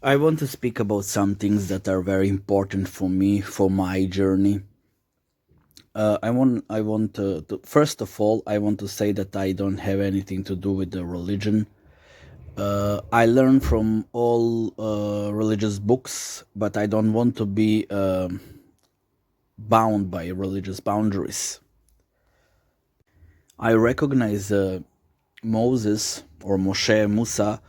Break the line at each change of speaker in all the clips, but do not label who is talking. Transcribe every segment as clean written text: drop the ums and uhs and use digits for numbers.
I want to speak about some things that are very important for me, for my journey. First of all, I want to say that I don't have anything to do with the religion. I learn from all religious books, but I don't want to be bound by religious boundaries. I recognize Moses or Moshe, Musa,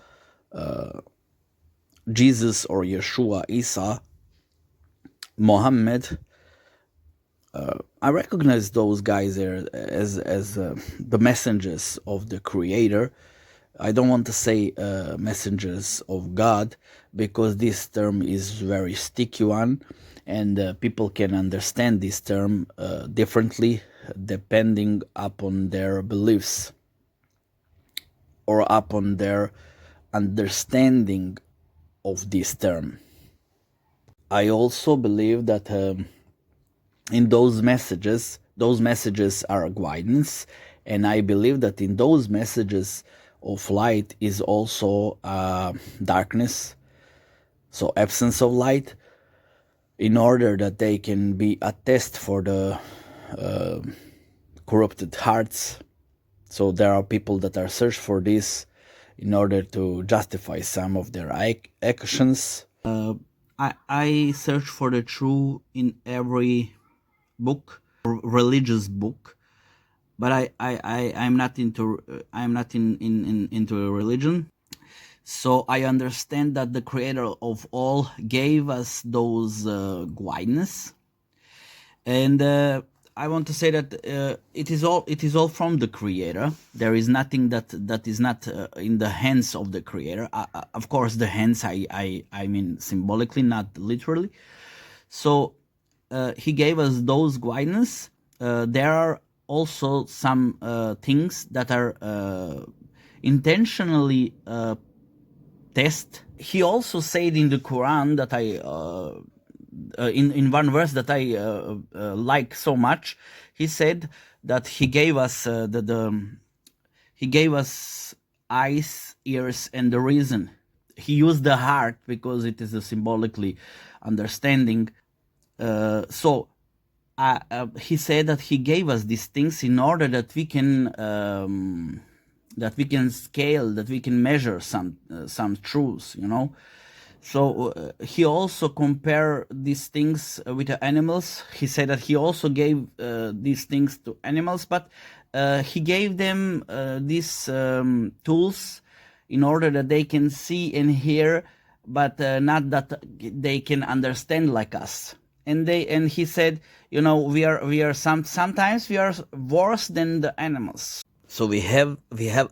Jesus or Yeshua, Isa, Mohammed. I recognize those guys there as the messengers of the Creator. I don't want to say messengers of God, because this term is very sticky one, and people can understand this term differently depending upon their beliefs or upon their understanding of this term. I also believe that in those messages are guidance, and I believe that in those messages of light is also darkness, so absence of light, in order that they can be a test for the corrupted hearts. So there are people that are searched for this in order to justify some of their actions. I search for the truth in every book, religious book, but I'm not into into a religion. So I understand that the Creator of all gave us those guidance, and I want to say that it is all from the Creator. There is nothing that is not in the hands of the Creator. Of course, the hands I mean symbolically, not literally. So He gave us those guidance. There are also some things that are intentionally test. He also said in the Quran that in one verse that I like so much. He said that He gave us He gave us eyes, ears, and the reason. He used the heart because it is a symbolically understanding. So He said that He gave us these things in order that we can scale, that we can measure some truths, So He also compared these things with the animals. He said that He also gave these things to animals, but He gave them these tools in order that they can see and hear, but not that they can understand like us. And He said, we are sometimes we are worse than the animals. So we have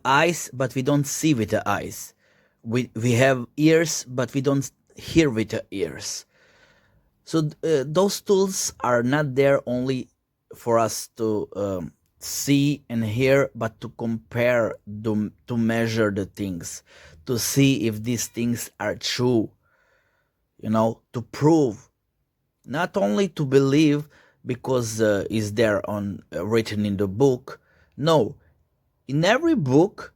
eyes, but we don't see with the eyes. We have ears, but we don't hear with the ears. So those tools are not there only for us to see and hear, but to compare, to measure the things, to see if these things are true, to prove, not only to believe because is there written in the book. No, in every book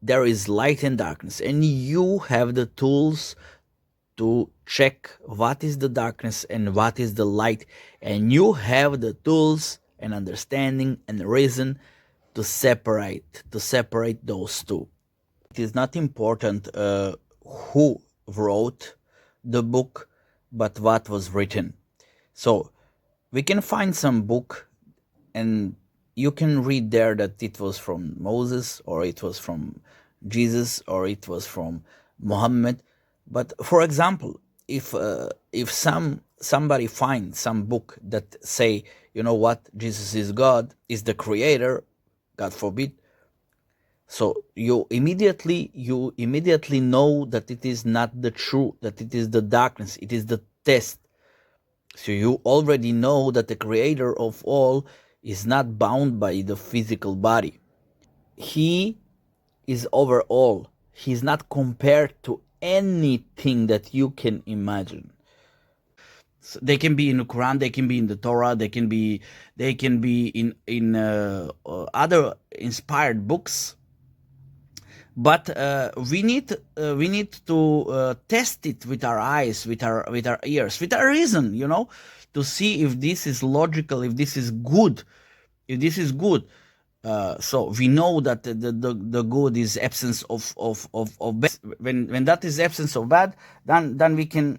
there is light and darkness, and you have the tools to check what is the darkness and what is the light, and you have the tools and understanding and reason to separate those two. It is not important who wrote the book, but what was written. So we can find some book and you can read there that it was from Moses, or it was from Jesus, or it was from Muhammad. But for example, if somebody finds some book that say, Jesus is God, is the Creator, God forbid, so you immediately know that it is not the truth, that it is the darkness, it is the test. So you already know that the Creator of all is not bound by the physical body. He is over all. He is not compared to anything that you can imagine. So they can be in the Quran, they can be in the Torah, they can be in other inspired books, but we need to test it with our eyes, with our ears, with our reason, to see if this is logical, if this is good, so we know that the good is absence of bad. When that is absence of bad, then we can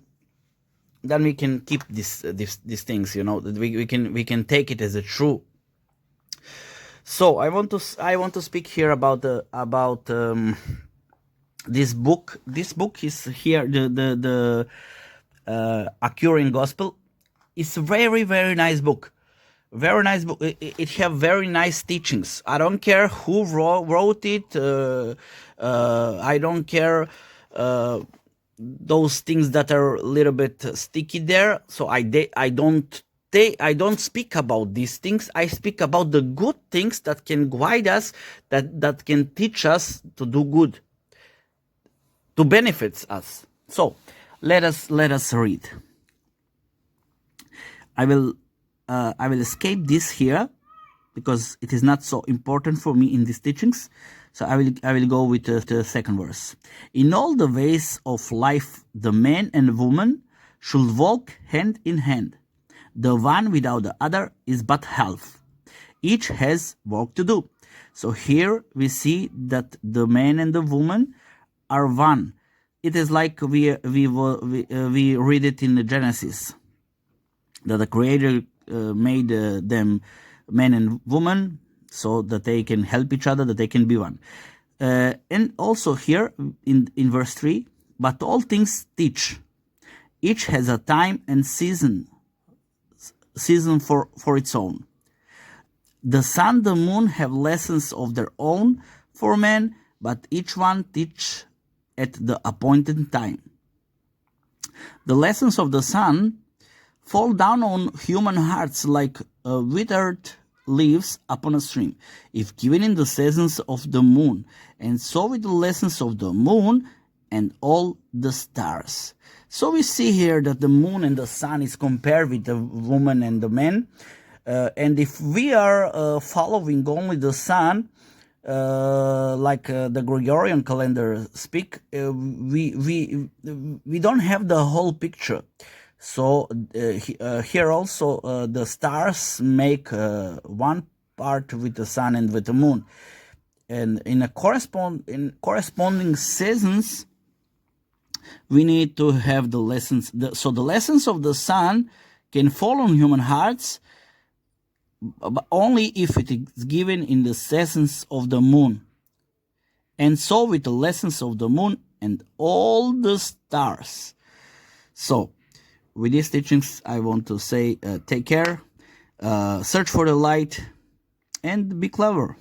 keep these things, that we can take it as a true. So I want to speak here about this book. This book is here, the Aquarian Gospel. It's a very, very nice book. Very nice book. It have very nice teachings. I don't care who wrote it. I don't care those things that are a little bit sticky there. So I don't speak about these things. I speak about the good things that can guide us, that can teach us to do good, to benefit us. So let us read. I will escape this here because it is not so important for me in these teachings. So I will go with the second verse. In all the ways of life, the man and woman should walk hand in hand. The one without the other is but half. Each has work to do. So here we see that the man and the woman are one. It is like we read it in the Genesis, that the Creator made them man and woman so that they can help each other, that they can be one. And also here in verse 3, but all things teach. Each has a time and season for its own. The sun, the moon have lessons of their own for men, but each one teach at the appointed time. The lessons of the sun fall down on human hearts like withered leaves upon a stream, if given in the seasons of the moon, and so with the lessons of the moon and all the stars. So we see here that the moon and the sun is compared with the woman and the man, and if we are following only the sun, like the Gregorian calendar speak, we don't have the whole picture. So here also the stars make one part with the sun and with the moon, and in corresponding seasons we need to have the lessons. So the lessons of the sun can fall on human hearts, but only if it is given in the seasons of the moon, and so with the lessons of the moon and all the stars. So with these teachings, I want to say take care, search for the light, and be clever.